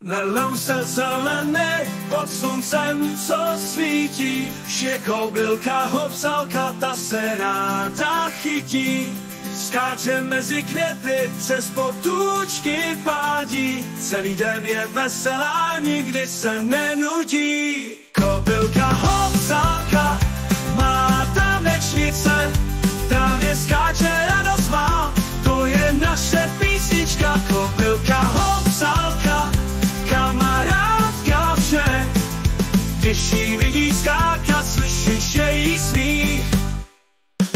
Na louce zelené pod sluncem, co svítí, že kobylka hopsalka, ta se ráda chytí. Skáče mezi květy, přes potůčky pádí, celý den je veselá, nikdy se nenudí. Kobylka hopsalka má tanečnice, právě skáče radost má, to je naše písnička. Kobylka hopsalka, kamarádka vše, když jí vidí skákat, slyšíš její smích.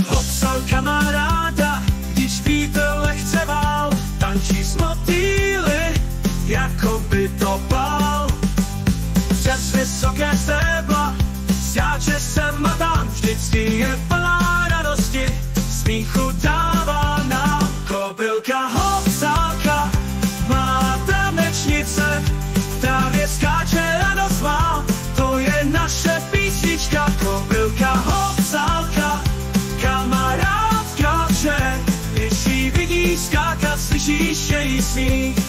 Hopsalka má ráda, když vítr lehce vál, tančí s motýly, jako by to bál. Přes vysoké stébla skáče sem a tam, vždycky je plná radosti, smíchu dává nám. Kobylka hopsalka má tanečnice, právě skáče radost má, to je naše písnička. Kobylka hopsalka, kamarádka vše, když jí vidí skákat, slyšíš její smích.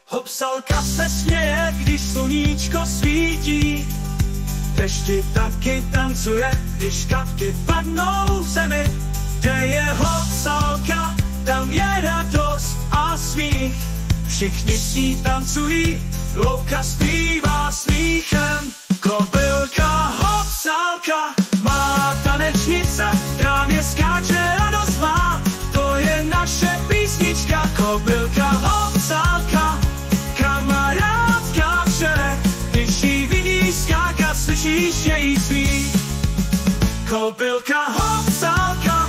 Hopsalka se směje, když sluníčko svítí, dešti taky tancuje, když kapky padnou v zemi. Kde je hopsalka, tam je radost a smích, všichni s ní tancují, louka zpívá smíchem. Kobylka hopsalka má tanečnice, právě skáče radost má, to je naše písnička. Kobylka hopsalka, kamarádka vše, když jí vidí skákat, slyšíš její smích. Kobylka hopsalka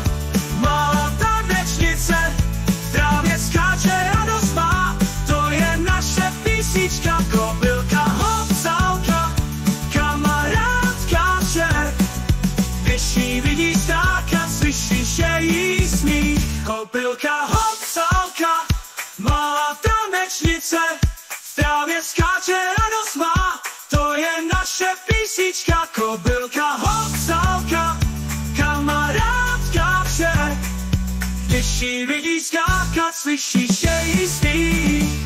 má tanečnice, právě skáče radost má, to je naše písnička. Kobylka hopsalka, kamarádka vše, když jí vidí skákat, slyšíš její smích. Kobylka hopsalka má tanečnice, právě skáče radost má, to je naše písnička. Kobylka hopsalka, kamarádka vše, když jí vidí skákat, slyšíš její smích.